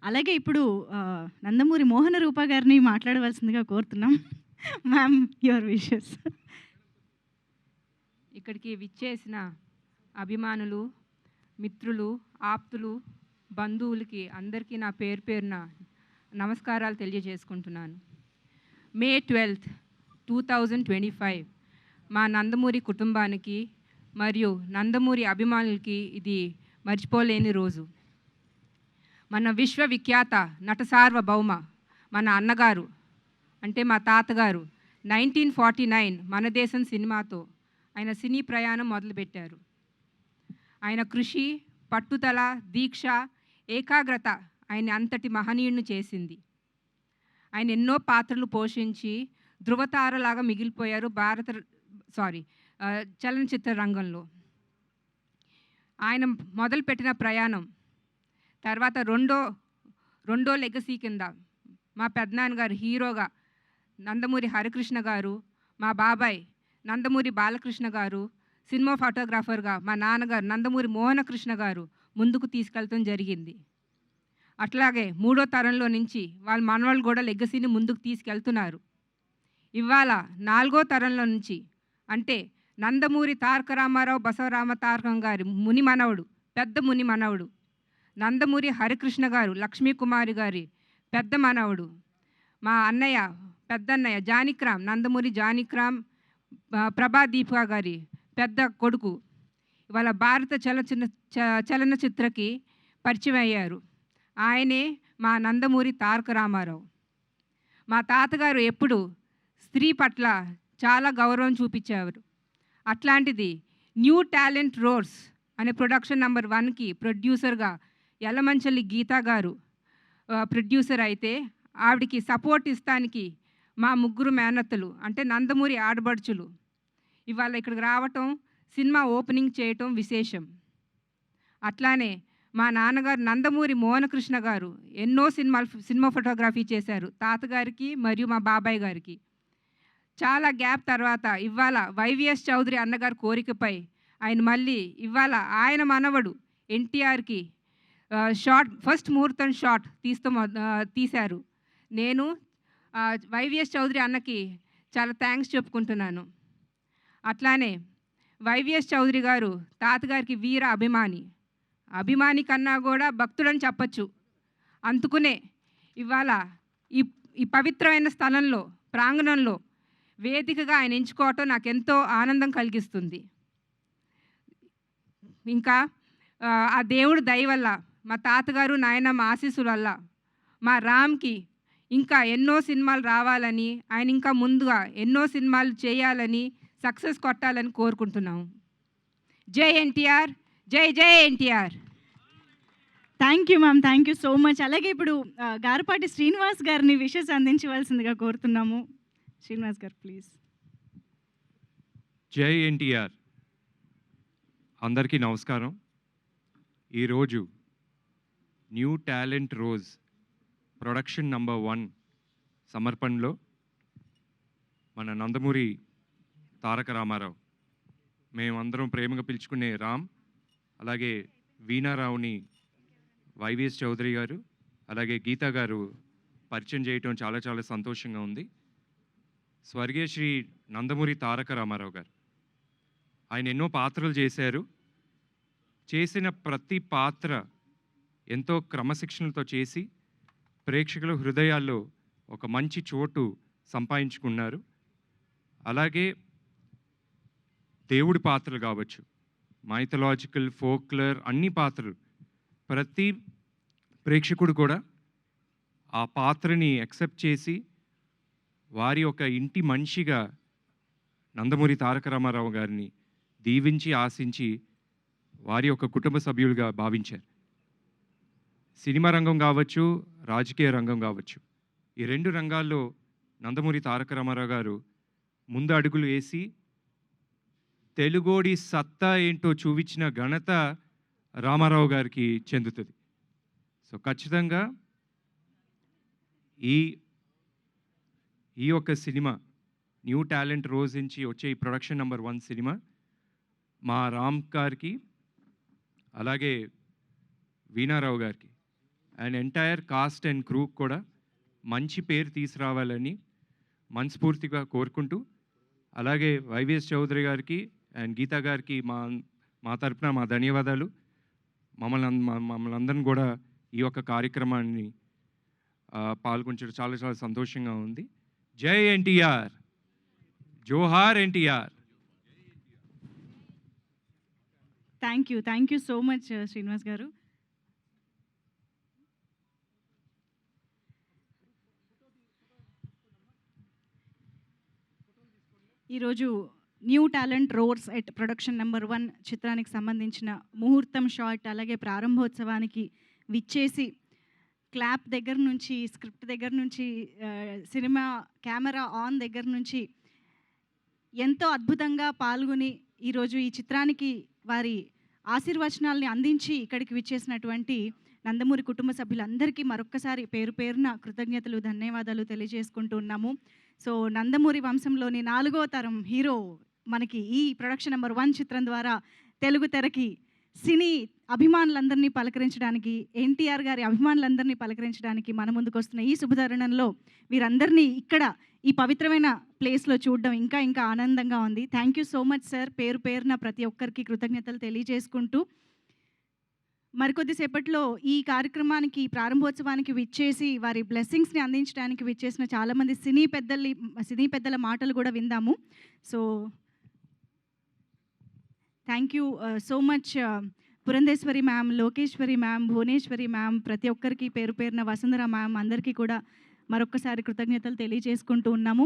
అలాగే ఇప్పుడు నందమూరి మోహన రూప గారిని మాట్లాడవలసిందిగా కోరుతున్నాం. Ma'am your wishes. ఇక్కడికి విచ్చేసిన అభిమానులు, మిత్రులు, ఆప్తులు, బంధువులకి అందరికీ నా పేరు పేరున నమస్కారాలు తెలియజేసుకుంటున్నాను. మే 12, 2025 మా నందమూరి కుటుంబానికి మరియు నందమూరి అభిమానులకి ఇది మర్చిపోలేని రోజు. మన విశ్వవిఖ్యాత నట సార్వభౌమ మన అన్నగారు అంటే మా తాతగారు 1949 మన దేశం సినిమాతో ఆయన సినీ ప్రయాణం మొదలుపెట్టారు. ఆయన కృషి, పట్టుదల, దీక్ష, ఏకాగ్రత ఆయన అంతటి మహనీయుడిని చేసింది. ఆయన ఎన్నో పాత్రలు పోషించి ధృవతారలాగా మిగిలిపోయారు చలనచిత్ర రంగంలో. ఆయన మొదలుపెట్టిన ప్రయాణం తర్వాత రెండో లెగసీ కింద మా పెద్దనాన్నగారు హీరోగా నందమూరి హరికృష్ణ గారు, మా బాబాయ్ నందమూరి బాలకృష్ణ గారు సినిమా ఫోటోగ్రాఫర్గా మా నాన్నగారు నందమూరి మోహనకృష్ణ గారు ముందుకు తీసుకెళ్తాం జరిగింది. అట్లాగే మూడో తరంలో నుంచి వాళ్ళ మనవాళ్ళు కూడా లెగసీని ముందుకు తీసుకెళ్తున్నారు. ఇవాళ నాలుగో తరంలో నుంచి అంటే నందమూరి తారక రామారావు బసవరామ తారకం గారి ముని మనవడు, పెద్ద ముని మనవడు, నందమూరి హరికృష్ణ గారు లక్ష్మీకుమారి గారి పెద్ద మనవడు, మా అన్నయ్య పెద్దన్నయ్య జానకిరామ్ నందమూరి జానకిరామ్ ప్రభాదీప గారి పెద్ద కొడుకు ఇవాళ భారత చలనచిత్రకి పరిచయం అయ్యారు. ఆయనే మా నందమూరి తారక రామారావు. మా తాతగారు ఎప్పుడు స్త్రీ పట్ల చాలా గౌరవం చూపించేవారు. అట్లాంటిది న్యూ టాలెంట్ రోడ్స్ అనే ప్రొడక్షన్ నెంబర్ 1కి ప్రొడ్యూసర్గా యలమంచలి గీతా గారు ప్రొడ్యూసర్ అయితే, ఆవిడికి సపోర్ట్ ఇస్తానికి మా ముగ్గురు మేనత్తలు అంటే నందమూరి ఆడబడుచులు ఇవాళ ఇక్కడికి రావటం, సినిమా ఓపెనింగ్ చేయటం విశేషం. అట్లానే మా నాన్నగారు నందమూరి మోహనకృష్ణ గారు ఎన్నో సినిమా ఫోటోగ్రఫీ చేశారు తాతగారికి మరియు మా బాబాయ్ గారికి. చాలా గ్యాప్ తర్వాత ఇవాళ వైవిఎస్ చౌదరి అన్నగారి కోరికపై ఆయన మళ్ళీ ఇవాళ ఆయన మనవడు ఎన్టీఆర్కి ఫస్ట్ ముహూర్తం షాట్ తీశారు. నేను వైవిఎస్ చౌదరి అన్నకి చాలా థ్యాంక్స్ చెప్పుకుంటున్నాను. అట్లానే వైవిఎస్ చౌదరి గారు తాతగారికి వీర అభిమాని కన్నా కూడా భక్తుడని చెప్పచ్చు. అందుకునే ఇవాళ ఈ పవిత్రమైన స్థలంలో, ప్రాంగణంలో వేదికగా ఆయన ఎంచుకోవటం నాకెంతో ఆనందం కలిగిస్తుంది. ఇంకా ఆ దేవుడు దయ వల్ల, మా తాతగారు నాయనమ్మ ఆశీస్సుల వల్ల మా రామ్కి ఇంకా ఎన్నో సినిమాలు రావాలని, ఆయన ఇంకా ముందుగా ఎన్నో సినిమాలు చేయాలని, సక్సెస్ కొట్టాలని కోరుకుంటున్నాము. జై ఎన్టీఆర్, జై జై NTR. Thank you ma'am, thank you so much. అలాగే ఇప్పుడు గారపాటి శ్రీనివాస్ గారిని విషెస్ అందించవలసిందిగా కోరుతున్నాము. శ్రీనివాస్ గారు ప్లీజ్. జై ఎన్టీఆర్. అందరికీ నమస్కారం. ఈరోజు new talent rose production number 1 సమర్పణలో మన నందమూరి తారక రామారావు, మేమందరం ప్రేమగా పిలుచుకునే రామ్, అలాగే వీణారావుని వైవిఎస్ చౌదరి గారు, అలాగే గీతా గారు పరిచయం చేయటం చాలా చాలా సంతోషంగా ఉంది. స్వర్గీయ శ్రీ నందమూరి తారక రామారావు గారు ఆయన ఎన్నో పాత్రలు చేశారు. చేసిన ప్రతి పాత్ర ఎంతో క్రమశిక్షణతో చేసి ప్రేక్షకుల హృదయాల్లో ఒక మంచి చోటు సంపాదించుకున్నారు. అలాగే దేవుడి పాత్రలు కావచ్చు, మైథలాజికల్, ఫోక్లర్ అన్ని పాత్రలు, ప్రతి ప్రేక్షకుడు కూడా ఆ పాత్రని యాక్సెప్ట్ చేసి వారి ఒక ఇంటి మనిషిగా నందమూరి తారక రామారావు గారిని దీవించి ఆశించి వారి యొక్క కుటుంబ సభ్యులుగా భావించారు. సినిమా రంగం కావచ్చు, రాజకీయ రంగం కావచ్చు, ఈ 2 రంగాల్లో నందమూరి తారక రామారావు గారు ముందు అడుగులు వేసి తెలుగోడి సత్తా ఏంటో చూపించిన ఘనత రామారావు గారికి చెందుతుంది. సో ఖచ్చితంగా ఈ యొక్క సినిమా న్యూ టాలెంట్ రోజ్ నుంచి వచ్చే ఈ ప్రొడక్షన్ నంబర్ 1 సినిమా మా రామ్ గారికి, అలాగే వీణారావు గారికి and entire cost and crew కూడా మంచి పేరు తీసుకురావాలని మనస్ఫూర్తిగా కోరుకుంటూ, అలాగే వైవిఎస్ చౌదరి గారికి అండ్ గీతా గారికి మా తరపున మా ధన్యవాదాలు. మమ్మల్ని అందరిని కూడా ఈ యొక్క కార్యక్రమాన్ని పాల్గొంచడం చాలా చాలా సంతోషంగా ఉంది. జై ఎన్టీఆర్, జోహార్ NTR. Thank you so much Srinivas గారు. ఈరోజు new talent roars at production number 1 చిత్రానికి సంబంధించిన ముహూర్తం షాట్, అలాగే ప్రారంభోత్సవానికి విచ్చేసి క్లాప్ దగ్గర నుంచి, స్క్రిప్ట్ దగ్గర నుంచి, సినిమా కెమెరా ఆన్ దగ్గర నుంచి ఎంతో అద్భుతంగా పాల్గొని ఈరోజు ఈ చిత్రానికి వారి ఆశీర్వచనాల్ని అందించి ఇక్కడికి విచ్చేసినటువంటి నందమూరి కుటుంబ సభ్యులందరికీ మరొక్కసారి పేరు పేరున కృతజ్ఞతలు, ధన్యవాదాలు తెలియజేసుకుంటూ ఉన్నాము. సో నందమూరి వంశంలోని 4వ తరం హీరో మనకి ఈ ప్రొడక్షన్ నెంబర్ 1 చిత్రం ద్వారా తెలుగు తెరకి సినీ అభిమానులందరినీ పలకరించడానికి, ఎన్టీఆర్ గారి అభిమానులందరినీ పలకరించడానికి మన ముందుకు వస్తున్న ఈ శుభతరుణంలో వీరందరినీ ఇక్కడ ఈ పవిత్రమైన ప్లేస్లో చూడడం ఇంకా ఇంకా ఆనందంగా ఉంది. Thank you so much sir. పేరు పేరున ప్రతి ఒక్కరికి కృతజ్ఞతలు తెలియజేసుకుంటూ, మరికొద్దిసేపట్లో ఈ కార్యక్రమానికి ప్రారంభోత్సవానికి విచ్చేసి వారి బ్లెస్సింగ్స్ని అందించడానికి విచ్చేసిన చాలామంది సినీ పెద్దల మాటలు కూడా విందాము. So thank you so much Purandeswari ma'am, Lokeshwari ma'am, Bhuvaneshwari ma'am, ప్రతి ఒక్కరికి పేరు పేరున, వసుంధర మ్యామ్ అందరికీ కూడా మరొక్కసారి కృతజ్ఞతలు తెలియజేసుకుంటూ ఉన్నాము.